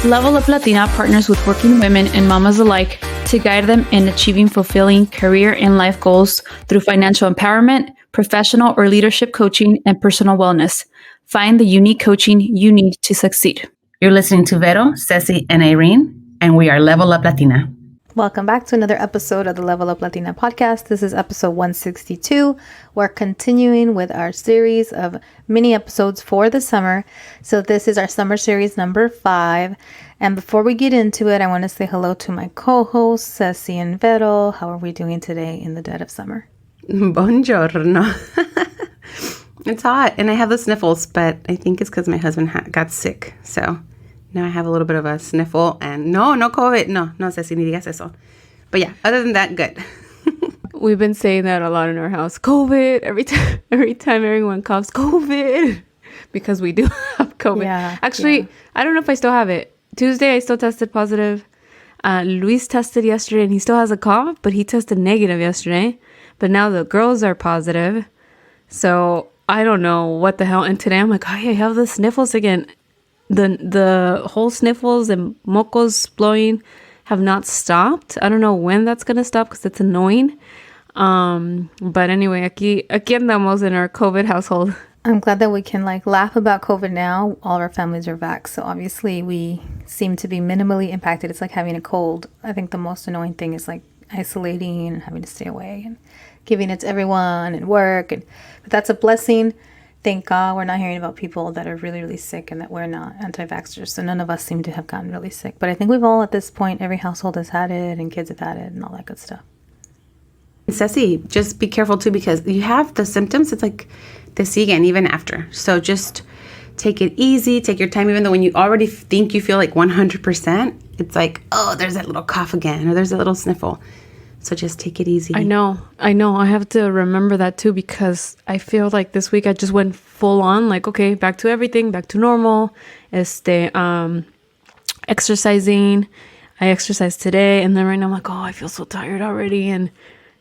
Level Up Latina partners with working women and mamas alike to guide them in achieving fulfilling career and life goals through financial empowerment, professional or leadership coaching, and personal wellness. Find the unique coaching you need to succeed. You're listening to Vero, Ceci, and Irene, and we are Level Up Latina. Welcome back to another episode of the Level Up Latina podcast. This is episode 162. We're continuing with our series of mini episodes for the summer. So this is our summer series number 5. And before we get into it, I want to say hello to my co-hosts, Ceci and Vero. How are we doing today in the dead of summer? Buongiorno. It's hot and I have the sniffles, but I think it's because my husband got sick. So now I have a little bit of a sniffle and no COVID. No, Ceci, ni digas eso. But yeah, other than that, good. We've been saying that a lot in our house. COVID, every time everyone coughs, COVID. Because we do have COVID. Yeah, Actually, I don't know if I still have it. Tuesday, I still tested positive. Luis tested yesterday and he still has a cough, but he tested negative yesterday. But now the girls are positive. So I don't know what the hell. And today I'm like, oh, yeah, I have the sniffles again. The whole sniffles and mocos blowing have not stopped. I don't know when that's going to stop because it's annoying. But anyway, aquí andamos in our COVID household. I'm glad that we can laugh about COVID now. All of our families are vaxxed. So obviously we seem to be minimally impacted. It's like having a cold. I think the most annoying thing is isolating and having to stay away and giving it to everyone and work. But that's a blessing. Thank God we're not hearing about people that are really, really sick and that we're not anti-vaxxers. So none of us seem to have gotten really sick. But I think we've all, at this point, every household has had it and kids have had it and all that good stuff. Ceci, just be careful too because you have the symptoms. It's like they see again even after. So just take it easy. Take your time. Even though when you already think you feel like 100%, it's like, oh, there's that little cough again or there's a little sniffle. So just take it easy. I know. I have to remember that too because I feel like this week I just went full on okay, back to everything, back to normal. Exercising. I exercised today and then right now I'm like, oh, I feel so tired already. And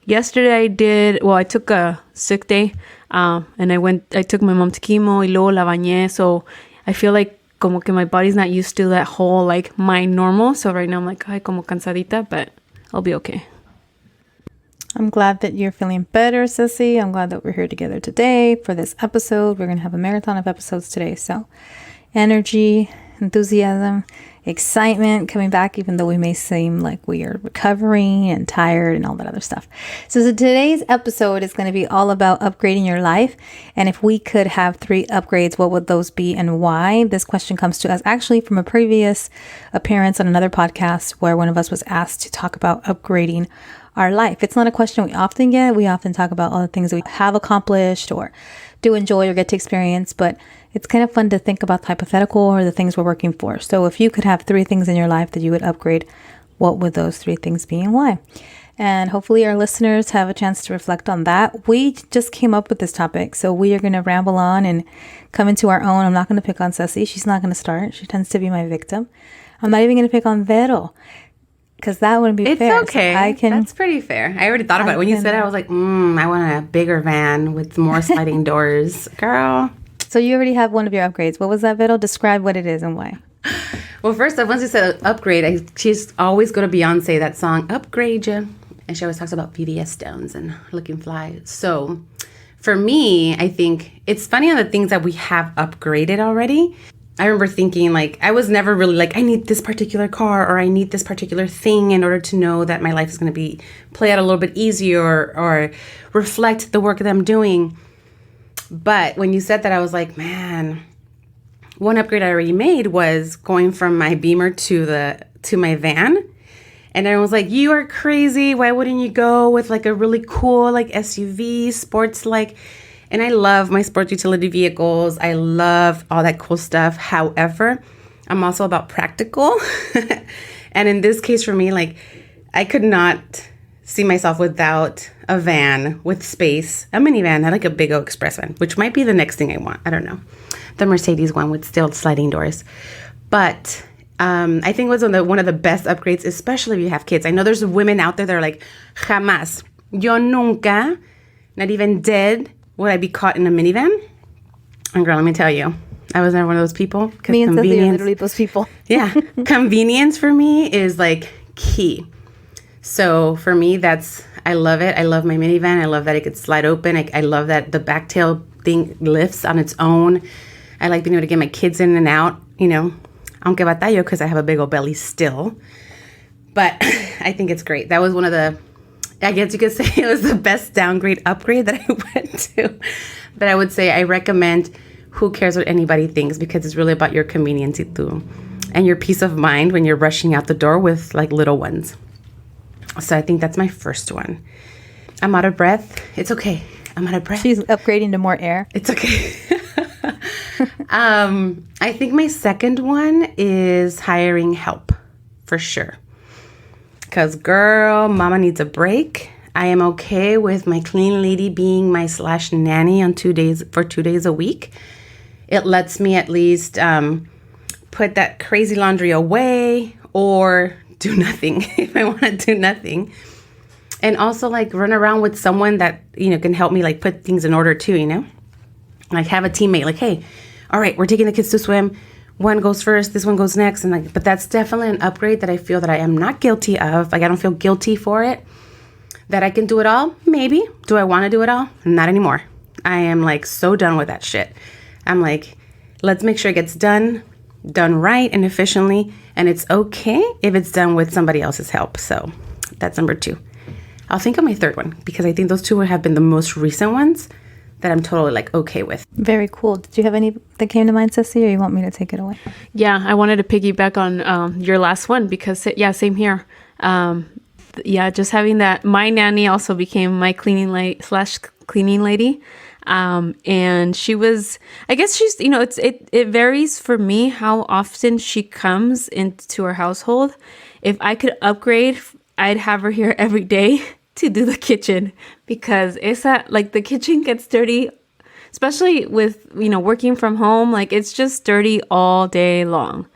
yesterday I took a sick day and I took my mom to chemo y luego la bañé. So I feel like como que my body's not used to that whole my normal. So right now I'm like, ay, como cansadita, but I'll be okay. I'm glad that you're feeling better, Ceci. I'm glad that we're here together today for this episode. We're going to have a marathon of episodes today. So energy, enthusiasm, excitement coming back, even though we may seem like we are recovering and tired and all that other stuff. So today's episode is going to be all about upgrading your life. And if we could have 3 upgrades, what would those be and why? This question comes to us actually from a previous appearance on another podcast where one of us was asked to talk about upgrading our life. It's not a question we often get. We often talk about all the things that we have accomplished or do enjoy or get to experience, but it's kind of fun to think about the hypothetical or the things we're working for. So if you could have 3 things in your life that you would upgrade, what would those 3 things be and why? And hopefully our listeners have a chance to reflect on that. We just came up with this topic, so we are going to ramble on and come into our own. I'm not going to pick on Ceci. She's not going to start. She tends to be my victim. I'm not even going to pick on Vero, because that wouldn't be fair. It's okay. So that's pretty fair. I already thought about it. When you said it, I was like, I want a bigger van with more sliding doors. Girl. So you already have one of your upgrades. What was that, Vero? Describe what it is and why. Well, first, once you said upgrade, she's always going to Beyonce, that song, Upgrade Ya. And she always talks about VVS stones and looking fly. So for me, I think it's funny on the things that we have upgraded already. I remember thinking I was never really I need this particular car or I need this particular thing in order to know that my life is going to play out a little bit easier or reflect the work that I'm doing. But when you said that, I was like, man, one upgrade I already made was going from my Beamer to my van. And I was like, you are crazy. Why wouldn't you go with a really cool SUV, sports And I love my sports utility vehicles. I love all that cool stuff. However, I'm also about practical. And in this case for me, I could not see myself without a van with space, a minivan, not a big old express van, which might be the next thing I want. I don't know. The Mercedes one with still sliding doors. But I think it was one of the best upgrades, especially if you have kids. I know there's women out there that are like, jamás, yo nunca, not even dead, would I be caught in a minivan? And girl, let me tell you, I was never one of those people. 'Cause Me and Ceci are literally those people. Yeah. Convenience for me is like key. So for me, I love it. I love my minivan. I love that it could slide open. I love that the back tail thing lifts on its own. I like being able to get my kids in and out, aunque batallo because I have a big old belly still. But I think it's great. That was one of the, I guess you could say it was the best downgrade upgrade that I went to. But I would say I recommend who cares what anybody thinks, because it's really about your convenience too, and your peace of mind when you're rushing out the door with like little ones. So I think that's my first one. I'm out of breath. It's okay. I'm out of breath. She's upgrading to more air. It's okay. I think my second one is hiring help for sure. Because girl, mama needs a break. I am okay with my clean lady being my /nanny on 2 days for 2 days a week. It lets me at least put that crazy laundry away or do nothing if I want to do nothing. And also like run around with someone that, can help me like put things in order too, Like have a teammate like, hey, all right, we're taking the kids to swim. One goes first, this one goes next. And but that's definitely an upgrade that I feel that I am not guilty of. Like I don't feel guilty for it. That I can do it all? Maybe. Do I want to do it all? Not anymore. I am like so done with that shit. I'm like, let's make sure it gets done right and efficiently. And it's okay if it's done with somebody else's help. So that's number 2. I'll think of my third one because I think those 2 have been the most recent ones that I'm totally like okay with. Very cool. Did you have any that came to mind, Ceci, or you want me to take it away? Yeah, I wanted to piggyback on your last one because, same here. Just having that. My nanny also became my cleaning lady. And she was, I guess she's, it varies for me how often she comes into our household. If I could upgrade, I'd have her here every day to do the kitchen, because the kitchen gets dirty, especially with, working from home. Like it's just dirty all day long.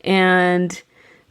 And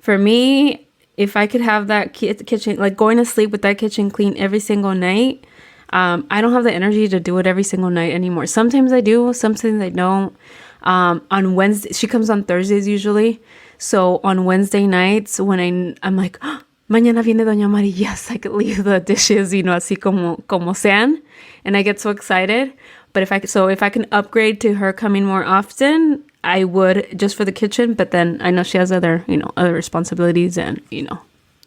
for me, if I could have that kitchen, like going to sleep with that kitchen clean every single night, I don't have the energy to do it every single night anymore. Sometimes I do, sometimes I don't. On Wednesday, she comes on Thursdays usually. So on Wednesday nights when I'm like, oh, mañana viene Doña Mari, yes, I could leave the dishes, así como sean. And I get so excited. But if I can upgrade to her coming more often, I would, just for the kitchen. But then I know she has other responsibilities and,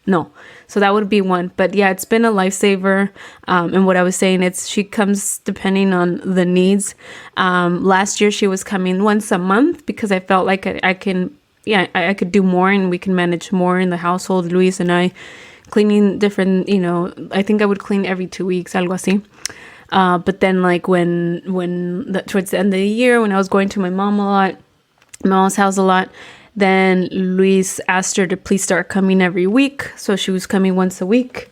no. So that would be one. But yeah, it's been a lifesaver. And what I was saying, she comes depending on the needs. Last year she was coming once a month because I felt like I could do more and we can manage more in the household. Luis and I cleaning different, I think I would clean every 2 weeks, algo así. But then like when towards the end of the year, when I was going to my mom's house a lot, then Luis asked her to please start coming every week. So she was coming once a week.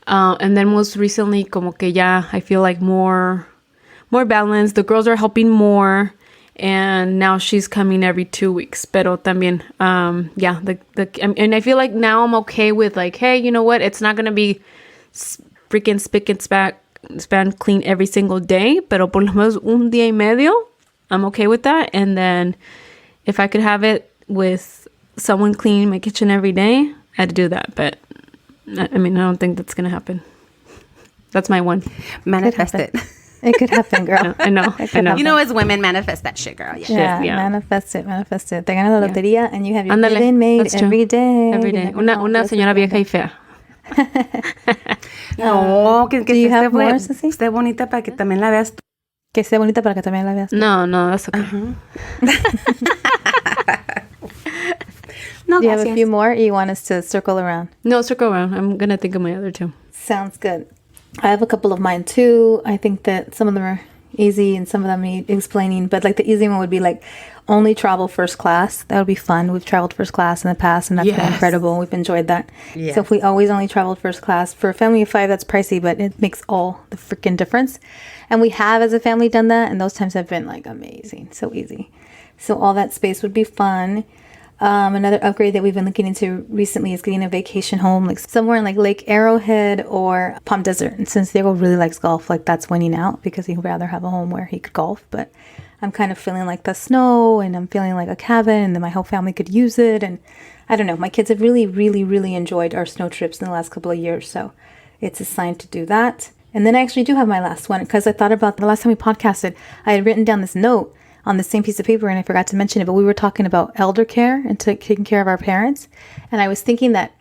And then most recently, como que ya, I feel like more balanced. The girls are helping more. And now she's coming every 2 weeks. Pero también, and I feel like now I'm okay with like, hey, you know what? It's not going to be freaking spick and span clean every single day. Pero por lo menos un día y medio, I'm okay with that. And then if I could have it with someone cleaning my kitchen every day, I'd do that. But I don't think that's going to happen. That's my one. Manifest it. It could happen, girl. Yeah, I know. As women, manifest that shit, girl. Yeah. Manifest it. Te ganas la lotería and you have your Ándale, living made that's true. every day. Every day. Una señora vieja y fea. No, que Do you have more, Ceci? esté bonita para que también la veas tú. Que sea bonita para que también la veas. No, that's okay. No, Do you have a few more or you want us to circle around? No, circle around. I'm going to think of my other 2. Sounds good. I have a couple of mine too. I think that some of them are easy and some of them need explaining. But like the easy one would be like only travel first class. That would be fun. We've traveled first class in the past and that's been incredible. We've enjoyed that. Yes. So if we always only traveled first class, for a family of 5, that's pricey, but it makes all the freaking difference. And we have as a family done that. And those times have been like amazing. So easy. So all that space would be fun. Another upgrade that we've been looking into recently is getting a vacation home, like somewhere in like Lake Arrowhead or Palm Desert. And since Diego really likes golf, like that's winning out because he'd rather have a home where he could golf. But I'm kind of feeling like the snow, and I'm feeling like a cabin, and then my whole family could use it. And I don't know, my kids have really, really, really enjoyed our snow trips in the last couple of years. So it's a sign to do that. And then I actually do have my last one, because I thought about the last time we podcasted, I had written down this note on the same piece of paper, and I forgot to mention it, but we were talking about elder care and taking care of our parents. And I was thinking that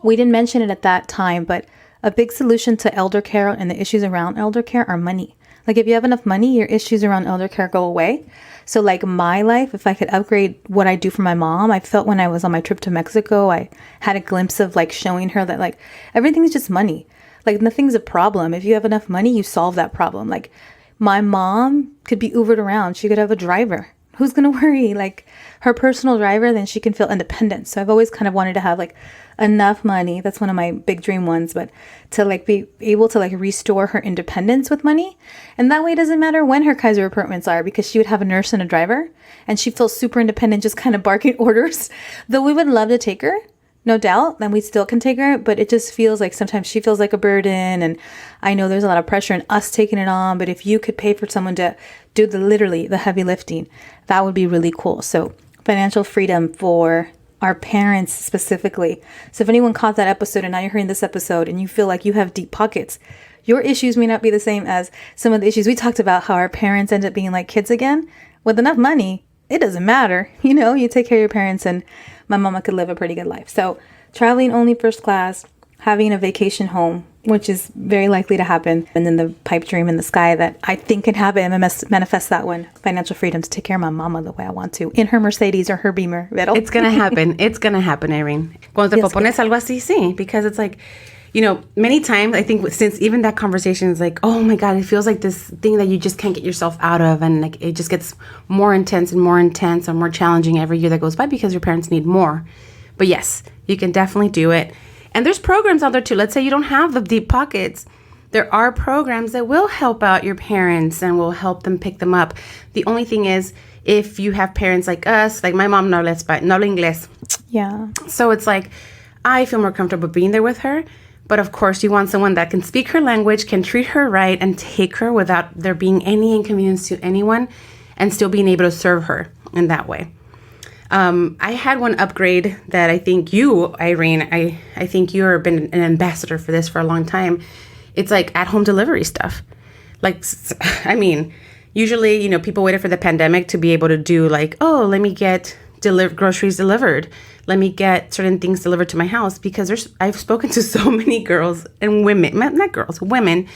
we didn't mention it at that time, but a big solution to elder care and the issues around elder care are money. Like if you have enough money, your issues around elder care go away. So like my life, if I could upgrade what I do for my mom, I felt when I was on my trip to Mexico, I had a glimpse of like showing her that like everything is just money. Like nothing's a problem. If you have enough money, you solve that problem. Like my mom could be Ubered around. She could have a driver. Who's going to worry? Like her personal driver, then she can feel independent. So I've always kind of wanted to have like enough money. That's one of my big dream ones, but to like be able to like restore her independence with money. And that way it doesn't matter when her Kaiser appointments are, because she would have a nurse and a driver, and she feels super independent, just kind of barking orders. Though we would love to take her, no doubt, then we still can take her, but it just feels like sometimes she feels like a burden. And I know there's a lot of pressure in us taking it on, but if you could pay for someone to do literally the heavy lifting, that would be really cool. So financial freedom for our parents specifically. So if anyone caught that episode and now you're hearing this episode and you feel like you have deep pockets, your issues may not be the same as some of the issues we talked about, how our parents end up being like kids again. With enough money, it doesn't matter. You know, you take care of your parents, and my mama could live a pretty good life. So traveling only first class, having a vacation home, which is very likely to happen. And then the pipe dream in the sky that I think can happen, and manifest that one. Financial freedom to take care of my mama the way I want to, in her Mercedes or her Beamer. Vero? It's going to happen. It's going to happen, Irene. Cuando te propones algo así, sí. Because it's like, you know, many times I think since even that conversation is like, oh my God, it feels like this thing that you just can't get yourself out of. And like it just gets more intense and more challenging every year that goes by because your parents need more. But yes, you can definitely do it. And there's programs out there too. Let's say you don't have the deep pockets. There are programs that will help out your parents and will help them pick them up. The only thing is, if you have parents like us, like my mom no habla inglés. Yeah. So it's like, I feel more comfortable being there with her. But of course, you want someone that can speak her language, can treat her right, and take her without there being any inconvenience to anyone, and still being able to serve her in that way. I had one upgrade that I think you, Irene, I think you've been an ambassador for this for a long time. It's like at-home delivery stuff. Like, I mean, usually, you know, people waited for the pandemic to be able to do like, oh, let me get groceries delivered. Let me get certain things delivered to my house, because I've spoken to so many girls and women, not girls, women,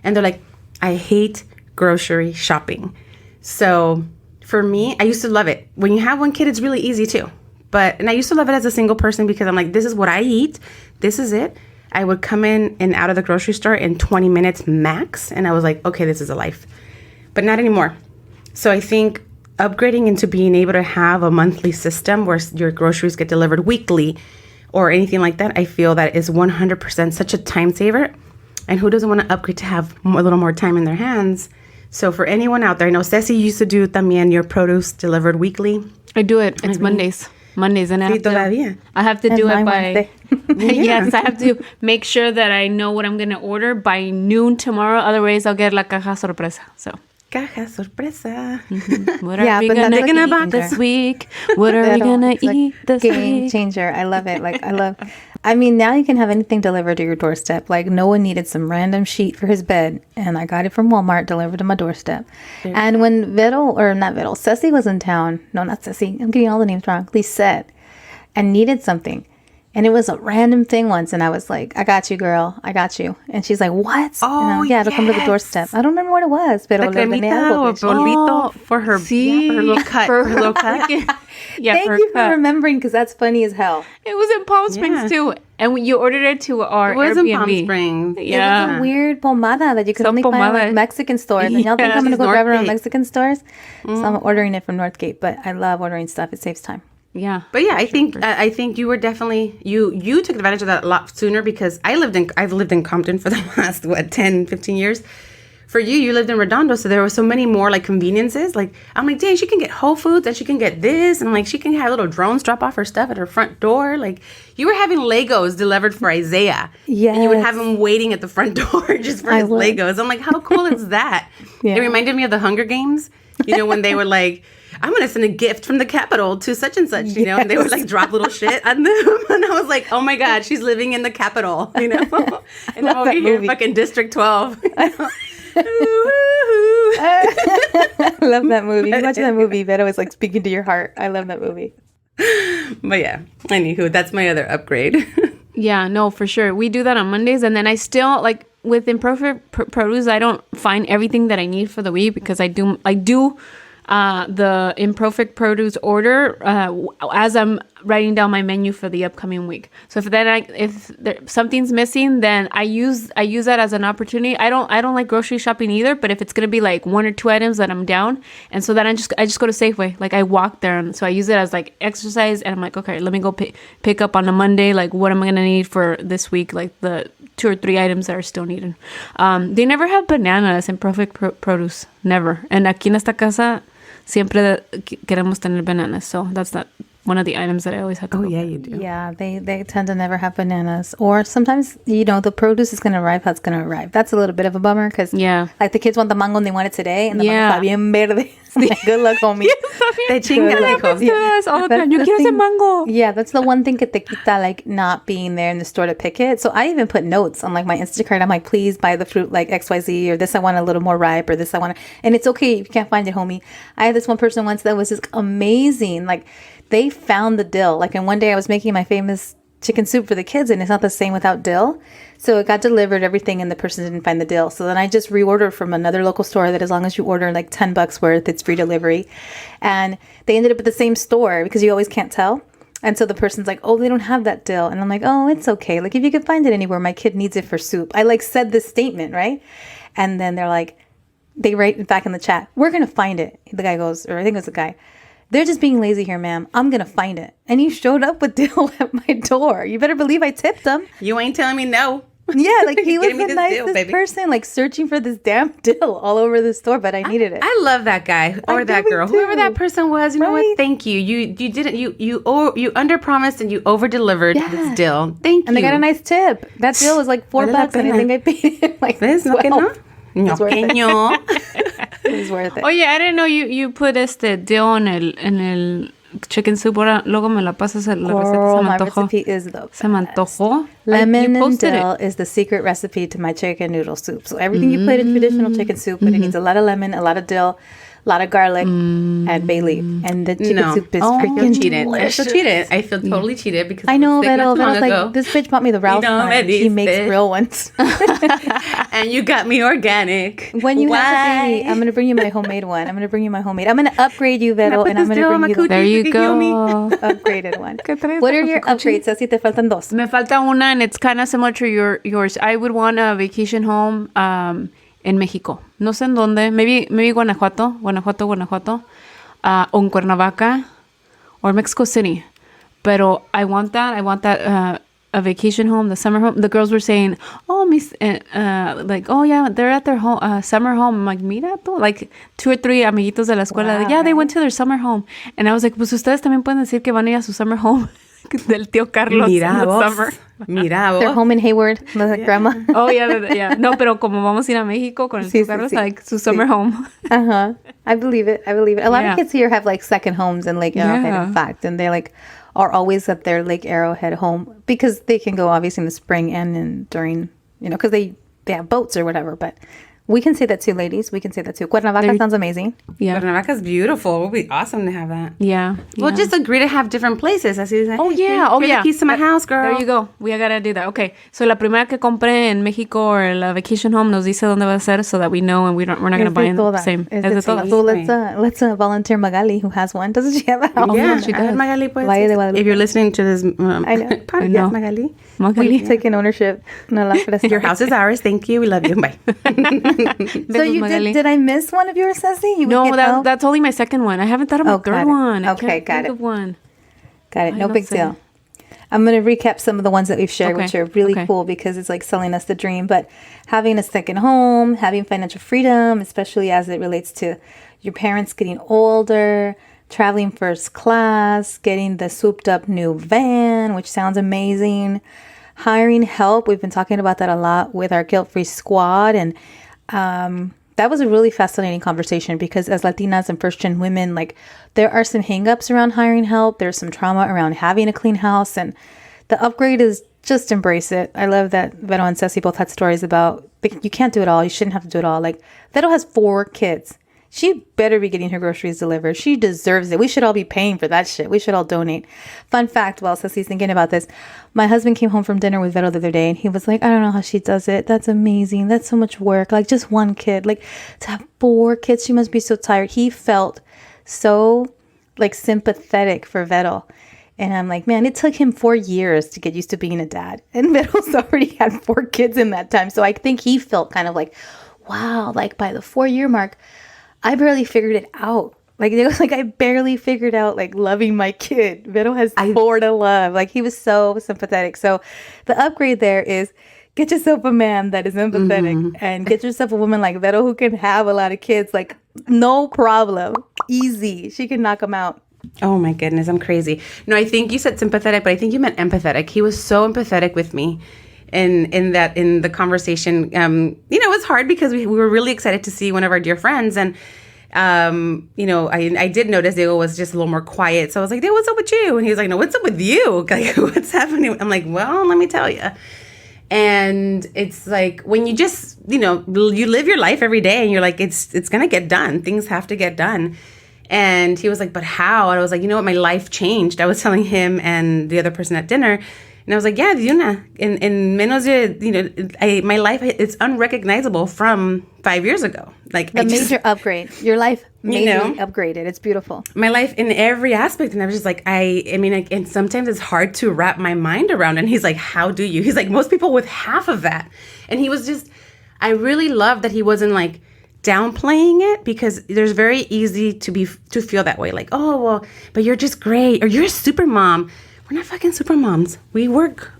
and they're like, I hate grocery shopping. So for me, I used to love it. When you have one kid, it's really easy too. And I used to love it as a single person, because I'm like, this is what I eat. This is it. I would come in and out of the grocery store in 20 minutes max. And I was like, okay, this is a life. But not anymore. So I think upgrading into being able to have a monthly system where your groceries get delivered weekly or anything like that, I feel that is 100% such a time saver. And who doesn't want to upgrade to have a little more time in their hands? So for anyone out there, I know Ceci used to do también your produce delivered weekly. I do it. It's Mondays, and I have to do it by yes, I have to make sure that I know what I'm going to order by noon tomorrow. Otherwise, I'll get la caja sorpresa. So caja sorpresa. Mm-hmm. What are we going to about this week? What are we going to eat this week? Game changer. I love it. I mean, now you can have anything delivered to your doorstep. Like Noah needed some random sheet for his bed, and I got it from Walmart, delivered to my doorstep. And when Ceci was in town, no, not Ceci, I'm getting all the names wrong, Lisette, and needed something. And it was a random thing once, and I was like, I got you, girl. I got you. And she's like, what? Oh, yeah, it'll come to the doorstep. I don't remember what it was. Pero the cremita or polvito for her, sí, for her little cut. For her little cut. Yeah, Thank you for remembering, because that's funny as hell. It was in Palm Springs, too. And you ordered it to our Airbnb. It was in Palm Springs. Yeah. It was a weird pomada that you could only find in like Mexican stores. And y'all think I'm going to go grab it from Mexican stores? So I'm ordering it from Northgate. But I love ordering stuff. It saves time. Yeah. But yeah, I think you were definitely, you took advantage of that a lot sooner, because I've lived in Compton for the last, 10, 15 years. For you lived in Redondo, so there were so many more like conveniences. Like, I'm like, dang, she can get Whole Foods and she can get this. And like, she can have little drones drop off her stuff at her front door. Like, you were having Legos delivered for Isaiah. Yeah. And you would have him waiting at the front door just for his Legos. I'm like, how cool is that? Yeah. It reminded me of the Hunger Games. when they were like, I'm going to send a gift from the Capitol to such and such, and they would like drop little shit on them. And I was like, oh my God, she's living in the Capitol, And I'm over here fucking District 12. I love that movie. You watch that movie, Beto is like speaking to your heart. I love that movie. But yeah, anywho, that's my other upgrade. Yeah, no, for sure. We do that on Mondays, and then I still like with imperfect produce. I don't find everything that I need for the week because I do the imperfect produce order as I'm writing down my menu for the upcoming week. So if something's missing, then I use that as an opportunity. I don't like grocery shopping either, but if it's gonna be like 1 or 2 items that I'm down, and so then I just go to Safeway. Like I walk there, and so I use it as like exercise, and I'm like, okay, let me go pick up on a Monday. Like what am I gonna need for this week? Like the 2 or 3 items that are still needed. They never have bananas in perfect produce, never. And aquí en esta casa siempre queremos tener bananas, so that's not one of the items that I always have to go. Yeah, you do. Yeah, they tend to never have bananas. Or sometimes, the produce is going to arrive how it's going to arrive. That's a little bit of a bummer because like the kids want the mango and they want it today, and the mango está bien verde. Like, good luck, homie. They chingan like all the time. Yo quiero ese mango. Yeah, that's the one thing que te quita, like not being there in the store to pick it. So I even put notes on like my Instacart. I'm like, please buy the fruit like XYZ, or this I want a little more ripe, or this I want to, and it's okay if you can't find it, homie. I had this one person once that was just amazing. Like they found the dill. Like, and one day I was making my famous chicken soup for the kids, and it's not the same without dill. So it got delivered, everything, and the person didn't find the dill. So then I just reordered from another local store that as long as you order like $10 worth, it's free delivery. And they ended up at the same store because you always can't tell. And so the person's like, oh, they don't have that dill. And I'm like, oh, it's okay. Like if you could find it anywhere, my kid needs it for soup. I like said this statement, right? And then they're like, they write back in the chat, we're going to find it. The guy goes, or I think it was the guy, they're just being lazy here, ma'am. I'm going to find it. And he showed up with dill at my door. You better believe I tipped him. You ain't telling me no. Yeah, like he was the nicest person, like searching for this damn dill all over the store, but I needed it. I love that guy or that girl, whoever that person was. You know what? Thank you. You didn't you under promised and you over delivered this dill. Thank you. And they got a nice tip. That dill was like $4, and I think I paid him like this. No, it's worth it. No. It was worth it. Oh yeah, I didn't know you put dill en el chicken soup. Ahora luego me la pasas la receta. Se me my antojó. recipe is the Se me antojó. lemon You and posted dill is the secret recipe to my chicken noodle soup. So everything you put in traditional chicken soup, but it needs a lot of lemon, a lot of dill, a lot of garlic, and bay leaf. And the chicken soup is freaking cheated. delicious. I feel cheated. I feel totally cheated because I know, but I was ago. like, this bitch bought me the Ralph one. She makes real ones. And you got me organic. When you have a baby, I'm going to bring you my homemade one. I'm going to upgrade you, Vero, and I'm going to bring you the There you go. upgraded one. What are your upgrades? Así te faltan dos. Me falta una, and it's kind of similar to yours. I would want a vacation home en Mexico. No sé en dónde. Maybe Guanajuato, o en Cuernavaca, or Mexico City. Pero I want that. A vacation home, the summer home. The girls were saying, oh, like, oh yeah, they're at their home, summer home. I'm like, mira tú, like 2 or 3 amiguitos de la escuela. Wow. Yeah, they went to their summer home. And I was like, pues ustedes también pueden decir que van a ir a su summer home del tío Carlos in the summer. Mira vos. They're home in Hayward, the grandma. Oh yeah. No, pero como vamos a ir a México con el tío Carlos, like su summer home. I believe it. A lot of kids here have like second homes in Lake Arrowhead, in fact, and they're like are always at their Lake Arrowhead home because they can go obviously in the spring and during, because they have boats or whatever. But we can say that too, ladies. We can say that too. Cuernavaca sounds amazing. Yeah. Cuernavaca's beautiful. It would be awesome to have that. Yeah. We'll just agree to have different places. Así like, oh, yeah. Here's the keys to my house, girl. There you go. We gotta do that. Okay. So la primera que compré en México or la vacation home nos dice dónde va a ser so that we know and we're not going to buy in the same. Es de todas. So let's volunteer Magali, who has one. Doesn't she have a house? Yeah, she does. Magali, pues. Valle de Guadalupe. If you're listening to this podcast, Magali. We've taken ownership. No, your house is ours. Thank you. We love you. Bye. So did I miss one of yours, Ceci? No, that's only my second one. I haven't thought of my third one. Okay, got it. Got it. No big deal. I'm going to recap some of the ones that we've shared, which are really cool because it's like selling us the dream. But having a second home, having financial freedom, especially as it relates to your parents getting older, traveling first class, getting the souped up new van, which sounds amazing, hiring help. We've been talking about that a lot with our guilt-free squad and that was a really fascinating conversation because as Latinas and first-gen women, like there are some hangups around hiring help. There's some trauma around having a clean house, and the upgrade is just embrace it. I love that Vero and Ceci both had stories about you can't do it all. You shouldn't have to do it all. Like Vero has 4 kids. She better be getting her groceries delivered. She deserves it. We should all be paying for that shit. We should all donate. Fun fact, while Ceci's thinking about this, my husband came home from dinner with Vero the other day and he was like, I don't know how she does it. That's amazing. That's so much work. Like just 1 kid. Like to have 4 kids, she must be so tired. He felt so like sympathetic for Vero. And I'm like, man, it took him 4 years to get used to being a dad. And Vero's already had 4 kids in that time. So I think he felt kind of like, wow, like by the 4-year mark, I barely figured it out. Like it was like I barely figured out like loving my kid. Vero has 4 to love. Like he was so sympathetic. So the upgrade there is get yourself a man that is empathetic and get yourself a woman like Vero who can have a lot of kids. Like no problem. Easy. She can knock them out. Oh my goodness, I'm crazy. No, I think you said sympathetic, but I think you meant empathetic. He was so empathetic with me. In the conversation, it was hard because we were really excited to see one of our dear friends. And, I did notice Diego was just a little more quiet. So I was like, Diego, what's up with you? And he was like, no, what's up with you? Like, what's happening? I'm like, well, let me tell you. And it's like when you just, you live your life every day and you're like, it's going to get done. Things have to get done. And he was like, but how? And I was like, you know what? My life changed. I was telling him and the other person at dinner. And I was like, yeah, Yuna, in menos de, my life, it's unrecognizable from 5 years ago. Like the major upgrade. Your life majorly upgraded. It's beautiful. My life in every aspect. And I was just like, and sometimes it's hard to wrap my mind around. And he's like, how do you? He's like, most people with half of that. And he was just, I really loved that he wasn't like downplaying it because there's very easy to feel that way. Like, oh, well, but you're just great. Or you're a super mom. We're not fucking super moms. We work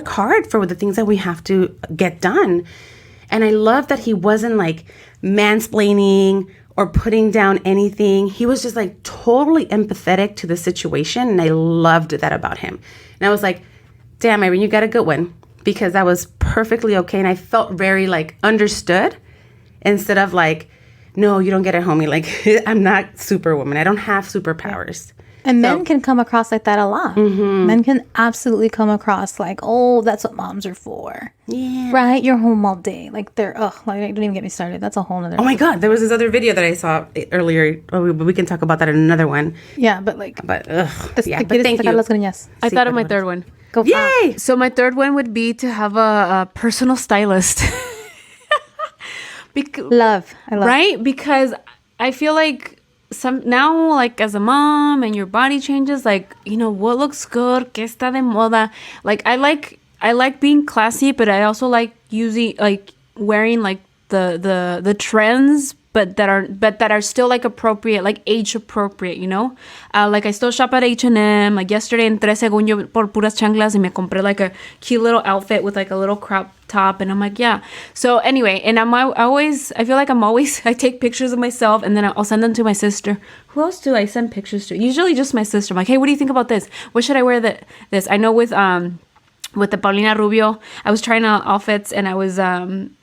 hard for the things that we have to get done. And I love that he wasn't like mansplaining or putting down anything. He was just like totally empathetic to the situation. And I loved that about him. And I was like, damn, Irene, you got a good one because that was perfectly okay. And I felt very like understood instead of like, no, you don't get it, homie. Like I'm not Superwoman. I don't have superpowers. And men can come across like that a lot. Men can absolutely come across like, oh, that's what moms are for. Yeah. Right? You're home all day. Like they're, like don't even get me started. That's a whole nother. Oh my God. There was this other video that I saw earlier. Oh, but we can talk about that in another one. Yeah, but like. But thank you. I thought of my third one. Go. Yay! So my third one would be to have a personal stylist. I love. Right? Because I feel like now, like as a mom and your body changes, like, what looks good, que está de moda. Like I like being classy, but I also like wearing like the trends, but that are still like appropriate, like age appropriate, like I still shop at H&M. Like yesterday entré según yo por puras chanclas y me compré like a cute little outfit with like a little crop top, and I'm like, yeah. So anyway, and I take pictures of myself and then I'll send them to my sister. Who else do I send pictures to? Usually just my sister. I'm like, hey, what do you think about this? What should I wear this? I know with the Paulina Rubio, I was trying out outfits, and I was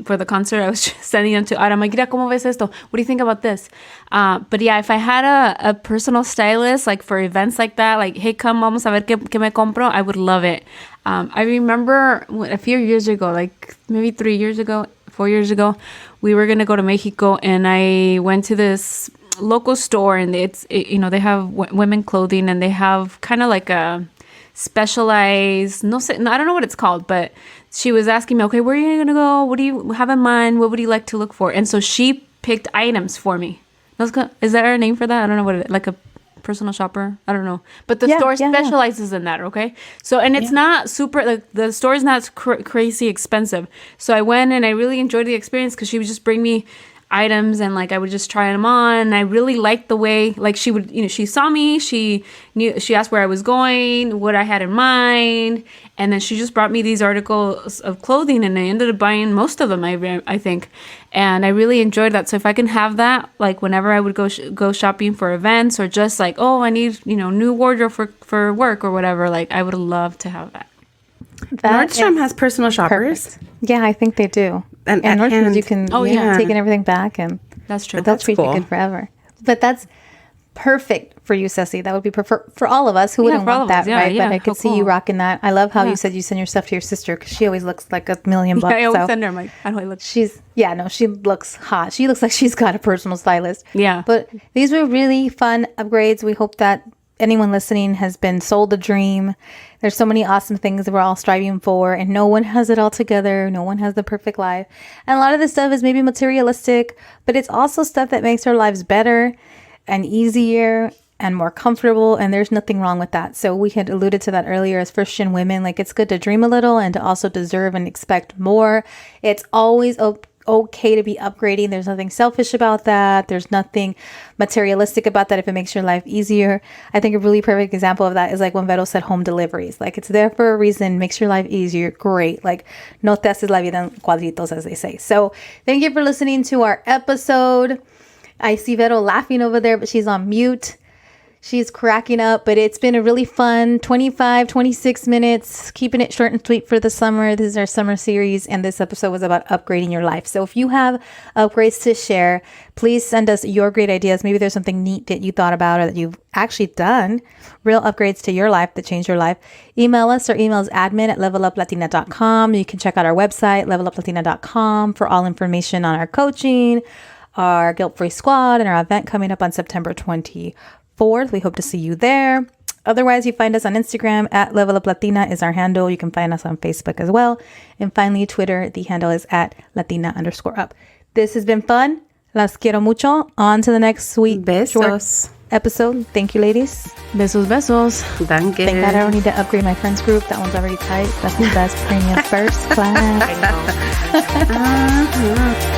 for the concert, I was sending them to Ara. I'm like, mira, ¿cómo ves esto? What do you think about this? But yeah, if I had a personal stylist, like for events like that, like, hey, come, vamos a ver qué me compro, I would love it. I remember a few years ago, like maybe 4 years ago, we were going to go to Mexico, and I went to this local store, and they have women clothing, and they have kind of like a specialized, I don't know what it's called, but she was asking me, okay, where are you going to go? What do you have in mind? What would you like to look for? And so she picked items for me. Is there a name for that? I don't know what it is. Like a personal shopper? I don't know. But the store specializes in that, okay? So, and it's not super, like the store is not crazy expensive. So I went and I really enjoyed the experience because she would just bring me items, and like I would just try them on, and I really liked the way, like she would, she saw me, she asked where I was going, what I had in mind, and then she just brought me these articles of clothing, and I ended up buying most of them, I think, and I really enjoyed that. So if I can have that, like whenever I would go shopping for events, or just like, oh, I need new wardrobe for work or whatever, like I would love to have that. Nordstrom has personal shoppers. Perfect. Yeah, I think they do. at North hand. you can taking everything back, and That's true. they'll treat you cool. good forever. But that's perfect for you, Ceci. That would be for all of us. Who wouldn't for all want of us. that, Yeah, right? yeah. But I could How see you cool. rocking that. I love how you said you send your stuff to your sister because she always looks like $1,000,000. I always so send her. I'm like, how do I look? she looks hot. She looks like she's got a personal stylist. Yeah. But these were really fun upgrades. We hope that anyone listening has been sold a dream. There's so many awesome things that we're all striving for, and no one has it all together. No one has the perfect life. And a lot of this stuff is maybe materialistic, but it's also stuff that makes our lives better and easier and more comfortable, and there's nothing wrong with that. So we had alluded to that earlier as Christian women, like it's good to dream a little and to also deserve and expect more. It's always okay to be upgrading. There's nothing selfish about that. There's nothing materialistic about that if it makes your life easier. I think a really perfect example of that is like when Vero said home deliveries. Like it's there for a reason, makes your life easier. Great. Like no te haces la vida en cuadritos, as they say. So thank you for listening to our episode. I see Vero laughing over there, but she's on mute. She's cracking up, but it's been a really fun 26 minutes, keeping it short and sweet for the summer. This is our summer series, and this episode was about upgrading your life. So if you have upgrades to share, please send us your great ideas. Maybe there's something neat that you thought about or that you've actually done, real upgrades to your life that changed your life. Email us. Our email is admin@leveluplatina.com. You can check out our website, leveluplatina.com, for all information on our coaching, our guilt-free squad, and our event coming up on September 24th. We hope to see you there. Otherwise, you find us on Instagram at Level Up Latina is our handle. You can find us on Facebook as well. And finally, Twitter, the handle is at Latina_up. This has been fun. Las quiero mucho. On to the next sweet short episode. Thank you, ladies. Besos, besos. Danke. Thank God I don't need to upgrade my friends group. That one's already tight. That's the best premium first class. I know.